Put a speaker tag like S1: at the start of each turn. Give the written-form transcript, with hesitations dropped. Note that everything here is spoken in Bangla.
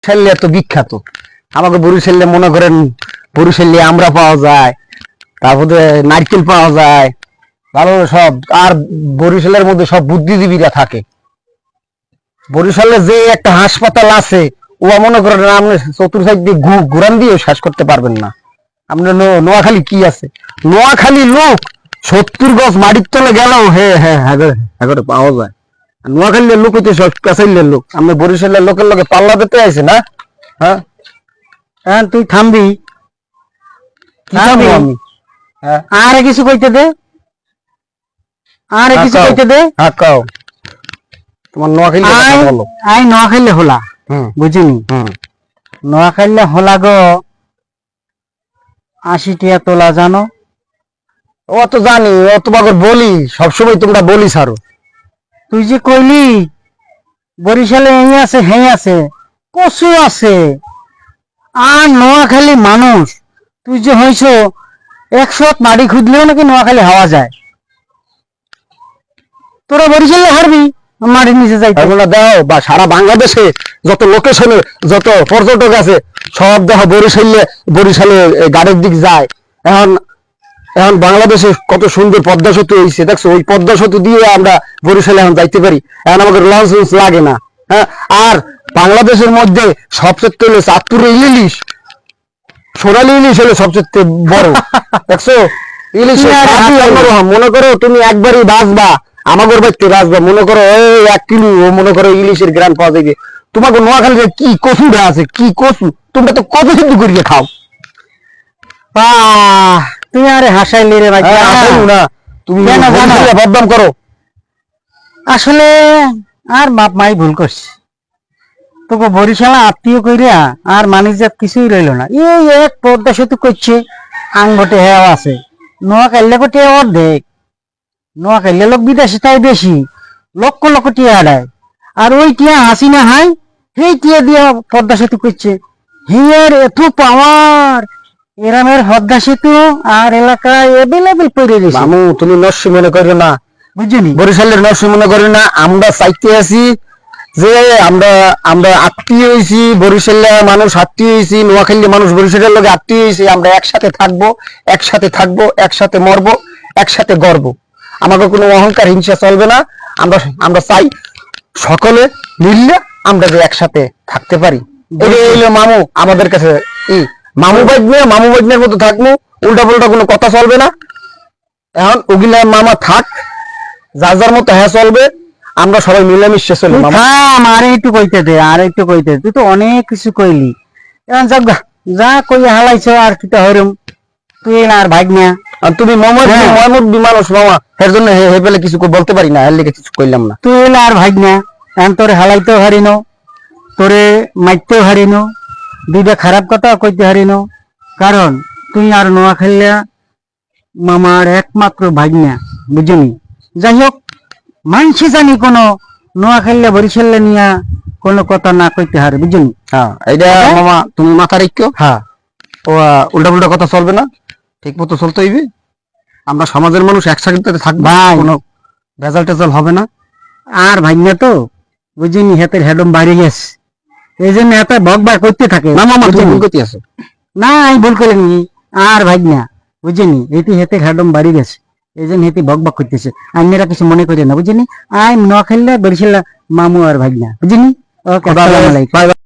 S1: বরিশালে এত বিখ্যাত, আমাকে বরিশালে মনে করেন বরিশালে আমরা পাওয়া যায়, তারপরে নারকেল পাওয়া যায়, ভালো সব। আর বরিশালের মধ্যে সব বুদ্ধিজীবীরা থাকে। বরিশালে যে একটা হাসপাতাল আছে, ও মনে করেন আপনি চতুর্থ দিয়ে ঘুরান দিয়ে শেষ করতে পারবেন না। আপনার নোয়াখালী কি আছে? নোয়াখালী লোক 70 গজ মাটির তলে গেলেও হ্যাঁ পাওয়া যায়। নোয়াখালীর লোক হইতে সব পেছাইলের লোক। আমরা বরিশালের লোকের লোকে পাল্লা দিতে আইছে না। হ্যাঁ
S2: হ্যাঁ, তুই থামবি।
S1: আমি
S2: আর কিছু কইতে দে, আর কিছু কইতে দে।
S1: কাও তোমার নোয়াখালী বলো।
S2: আই নোয়াখালী হলা, বুঝিনি? নোয়াখালী হলা গো 80 টিয়া তোলা, জানো?
S1: ও তো জানি, ও তোমাকে বলি সবসময়, তোমরা বলি সারো।
S2: তুই যে কইলি বরিশালে এই আছে হেই আছে, কচু আছে। আর নোয়াখালী মানুষ, তুই যে হইছ 100 মাটি খুঁজলেও নাকি নোয়াখালী হাওয়া যায়। তোরা বরিশালে হারবি মাটির নিচে যাইতে
S1: দাও, বা সারা বাংলাদেশে যত লোকেশনে যত পর্যটক আছে সব দেখো বরিশালে গাড়ির দিক যায়। এখন এখন বাংলাদেশে কত সুন্দর পদ্মা সেতু হয়েছে, দেখছো? ওই পদ্মা সেতু দিয়ে আমরা বরিশালে এখন যাইতে পারি। এখন আমাদের লঞ্চ লাগে না। হ্যাঁ, আর বাংলাদেশের মধ্যে সবচেয়ে হলো চাঁদপুরের ইলিশ, সোনালী ইলিশ হলো সবচেয়ে বড়। দেখছো ইলিশ? মনে করো তুমি একবারই বাঁচবা, আমাদের বাড়িতে বাঁচবা, মনে করো ওই 1 কিলো মনে করো ইলিশের গ্রাম পাওয়া যাবে। তোমাকে নোয়াখালীতে কি কচুটা আছে, কি কচু! তোমরা তো কত সিদ্ধ করিয়ে খাও।
S2: তুই আরে হাসাইলি রে ভাই।
S1: না, তুমি বদনাম করো।
S2: আসলে আর বাপ মাই ভুল করছে, তোকে বরিশাল আত্মীয় কইরা আর মানিজাত কিছুই রইল না। এই এক পদ্মা সেতু করছে, আঙ্গটে হেওয়া আছে। নোয়াখালী কোটে অর্ধেক, নোয়াখালী লোক বিদেশে তাই বেশি, লক্ষ লক্ষ টিয়া আড়ায়। আর ওই টিয়া হাসিনা হাই, সেই টিয়া দিয়ে পদ্মা সেতু করছে। হিয়ার এত পাওয়ার, এরামের পদ্মা সেতু আর এলাকায় এভেলেবেল পড়ে গেছে।
S1: মামু তুমি নরসি মনে করো না,
S2: বুঝলি?
S1: বরিশালের নরসি মনে করি না। আমরা চাইতে আছি যে আমরা আত্মীয় হয়েছি, বরিশালের মানুষ আত্মীয় হয়েছি, নোয়াখালীর মানুষ বরিশালের লোক আত্মীয় হয়েছি। আমরা একসাথে থাকবো, একসাথে মরবো, একসাথে গর্ব। আমাকে কোনো অহংকার হিংসা চলবে না। আমরা চাই সকলে মিললে আমরা যে একসাথে থাকতে পারি। এটাই হইলো মামু আমাদের কাছে। মামু বাজনের মতো থাকবো, উল্টা পাল্টা কোনো কথা চলবে না। এখন ওগুলা মামা থাক, যার যার মতো হ্যাঁ চলবে, আমরা সবাই মিলেমিশে চলি।
S2: আর একটু কইতে দে, আর একটু কইতে দে। তুই তো অনেক কিছু কইলি, এখন যা কই হালাইছ আর কি হরম। তুই আর ভাগ না,
S1: তুমি মানুষ মামা, এর জন্য হে পেলে কিছু বলতে পারি না, এর লিগে কিছু কইলাম না।
S2: তুই আর ভাগ না, এখন তোরে হালাইতেও হারিন, তোরে মাইতেও হারিন, দুইটা খারাপ কথা কইতে হারিন। কারণ তুই আর নোয়াখালীয়া মামার একমাত্র ভাগ্না, বুঝলি? যাই হোক, মানছি জানি কোনো নোয়াখালী বরিশালে নিয়া কোনো কথা না কইতে হারে, বুঝলি?
S1: হ্যাঁ, এইটা মামা তুমি মাথা রেখো। হ্যাঁ, ও উল্টা পুল্টা কথা চলবে না, ঠিক মতো চলতে হইবে। আমরা সমাজের মানুষ একসাথে থাকবো, কোনো ভেজাল টেজাল হবে না।
S2: আর ভাগ্না তো বুঝিনি হাতের হেডম বাড়ি গেছে, এই জন্য এত বকবা করতে থাকে।
S1: না মামা তুমি ভুল করতে আছো।
S2: না, আমি ভুল করিনি। আর ভাগ্না বুঝিনি এটি হেতে হেডম বাড়ি গেছে, এই জন্য হেতে বকবক করতেছে। আইনেরা কিছু মনে করে না, বুঝিনি? আই নোয়াখালী বরিশাল মামু আর ভাগ্না, বুঝিনি? ওকে, আসসালামু আলাইকুম।